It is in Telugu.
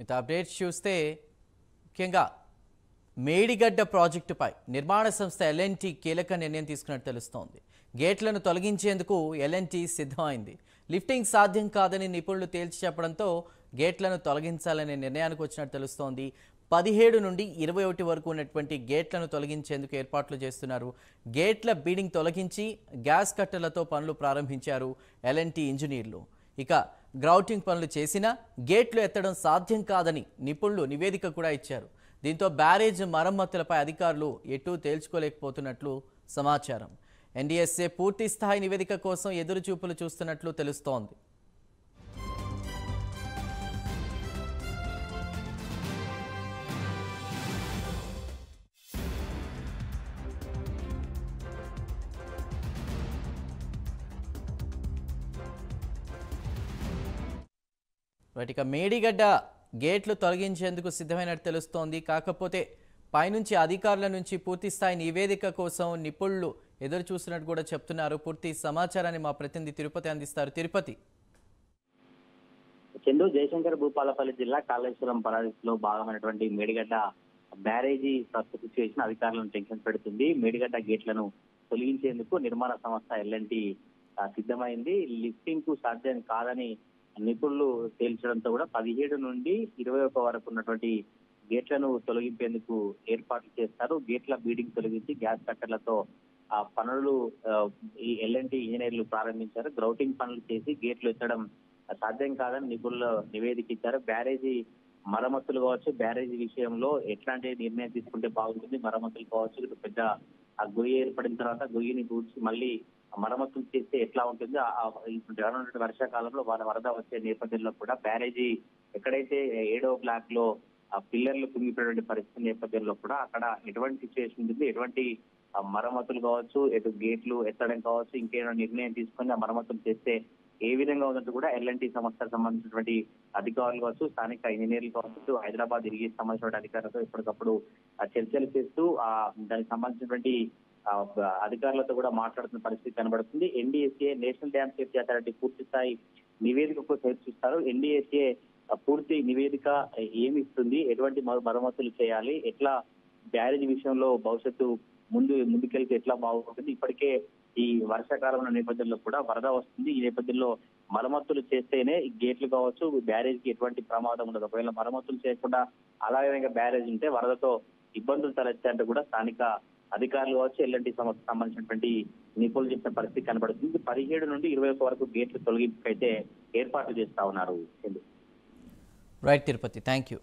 మిగతా అప్డేట్స్ చూస్తే ముఖ్యంగా మేడిగడ్డ ప్రాజెక్టుపై నిర్మాణ సంస్థ ఎల్ఎన్టీ కీలక నిర్ణయం తీసుకున్నట్టు తెలుస్తోంది. గేట్లను తొలగించేందుకు ఎల్ఎన్టీ సిద్ధమైంది. లిఫ్టింగ్ సాధ్యం కాదని నిపుణులు తేల్చి చెప్పడంతో గేట్లను తొలగించాలనే నిర్ణయానికి వచ్చినట్టు తెలుస్తోంది. 17 నుండి 21 వరకు ఉన్నటువంటి గేట్లను తొలగించేందుకు ఏర్పాట్లు చేస్తున్నారు. గేట్ల బీడింగ్ తొలగించి గ్యాస్ కట్టర్లతో పనులు ప్రారంభించారు ఎల్ఎన్టీ ఇంజనీర్లు. ఇక గ్రౌటింగ్ పనులు చేసినా గేట్లు ఎత్తడం సాధ్యం కాదని నిపుణులు నివేదిక కూడా ఇచ్చారు. దీంతో బ్యారేజ్ మరమ్మతులపై అధికారులు ఎటూ తేల్చుకోలేకపోతున్నట్లు సమాచారం. ఎన్డీఎస్ఏ పూర్తి స్థాయి నివేదిక కోసం ఎదురుచూపులు చూస్తున్నట్లు తెలుస్తోంది. ఇక మేడిగడ్డ గేట్లు తొలగించేందుకు సిద్ధమైనట్టు తెలుస్తోంది. కాకపోతే పైనుంచి అధికారుల నుంచి పూర్తి స్థాయి నివేదిక కోసం నిపుణులు ఎదురు చూస్తున్నట్టు కూడా చెప్తున్నారు. పూర్తి సమాచారాన్ని మా ప్రతినిధి తిరుపతి అందిస్తారు. తిరుపతి. చందు, జయశంకర్ భూపాలపల్లి జిల్లా కాళేశ్వరం ప్రాజెక్టులో భాగమైనటువంటి మేడిగడ్డ బ్యారేజీ ప్రస్తుత సిచ్యువేషన్ అధికారులను టెన్షన్ పెడుతుంది. మేడిగడ్డ గేట్లను తొలగించేందుకు నిర్మాణ సంస్థ ఎల్ఎన్టీ సిద్ధమైంది. లిఫ్టింగ్ కు సాధ్యం కాదని నిపుణులు తేల్చడంతో కూడా 17 నుండి 21 వరకు ఉన్నటువంటి గేట్లను తొలగింపేందుకు ఏర్పాట్లు చేస్తారు. గేట్ల బీడింగ్ తొలగించి గ్యాస్ కట్టర్లతో ఆ పనులు ఈ ఎల్ఎన్టీ ఇంజనీర్లు ప్రారంభించారు. గ్రౌటింగ్ పనులు చేసి గేట్లు ఎత్తడం సాధ్యం కాదని నిపుణులు నివేదిక ఇచ్చారు. బ్యారేజీ మరమ్మతులు కావచ్చు, బ్యారేజీ విషయంలో ఎట్లాంటి నిర్ణయం తీసుకుంటే బాగుంటుంది, మరమ్మతులు కావచ్చు, పెద్ద ఆ గొయ్యి ఏర్పడిన తర్వాత గొయ్యిని పూడ్చి మళ్ళీ మరమ్మతులు చేస్తే ఎట్లా ఉంటుంది, రానున్న వర్షాకాలంలో వరద వచ్చే నేపథ్యంలో కూడా బ్యారేజీ ఎక్కడైతే 7వ బ్లాక్ లో పిల్లర్లు కుంగిపోయినటువంటి పరిస్థితి నేపథ్యంలో కూడా అక్కడ ఎటువంటి సిచ్యువేషన్ ఉంటుంది, ఎటువంటి మరమ్మతులు కావచ్చు, ఎటు గేట్లు ఎత్తడం కావచ్చు, ఇంకేమైనా నిర్ణయం తీసుకొని ఆ మరమ్మతులు చేస్తే ఏ విధంగా ఉందంటూ కూడా ఎల్ఎన్టీ సంస్థకు సంబంధించినటువంటి అధికారులు కావచ్చు, స్థానిక ఇంజనీర్లు కావచ్చు, హైదరాబాద్ ఇరిగేషన్ సంబంధించిన అధికారులతో ఎప్పటికప్పుడు చర్చలు చేస్తూ దానికి సంబంధించినటువంటి అధికారులతో కూడా మాట్లాడుతున్న పరిస్థితి కనబడుతుంది. NDSA national dam safety authority పూర్తి స్థాయి నివేదికకు చర్చిస్తారు. ఎన్డీఎస్ఏ పూర్తి నివేదిక ఏమి ఇస్తుంది, ఎటువంటి మరమ్మతులు చేయాలి, ఎట్లా బ్యారేజ్ విషయంలో భవిష్యత్తు ముందుకెళ్తే ఎట్లా బాగుంటుంది. ఇప్పటికే ఈ వర్షాకాలం నేపథ్యంలో కూడా వరద వస్తుంది. ఈ నేపథ్యంలో మరమ్మతులు చేస్తేనే ఈ గేట్లు కావచ్చు, బ్యారేజ్ కి ఎటువంటి ప్రమాదం ఉండదు. ఒకవేళ మరమ్మతులు చేయకుండా అలాగే బ్యారేజ్ ఉంటే వరదతో ఇబ్బందులు తలెత్తాయంటే కూడా స్థానిక అధికారులు కావచ్చు, ఎల్ఎన్టీ సంస్థకు సంబంధించినటువంటి నిపుణులు చెప్పిన పరిస్థితి కనబడుతుంది. 17 నుండి 21 వరకు గేట్లు తొలగింపుకైతే ఏర్పాట్లు చేస్తా ఉన్నారు. Right Tirupati, thank you.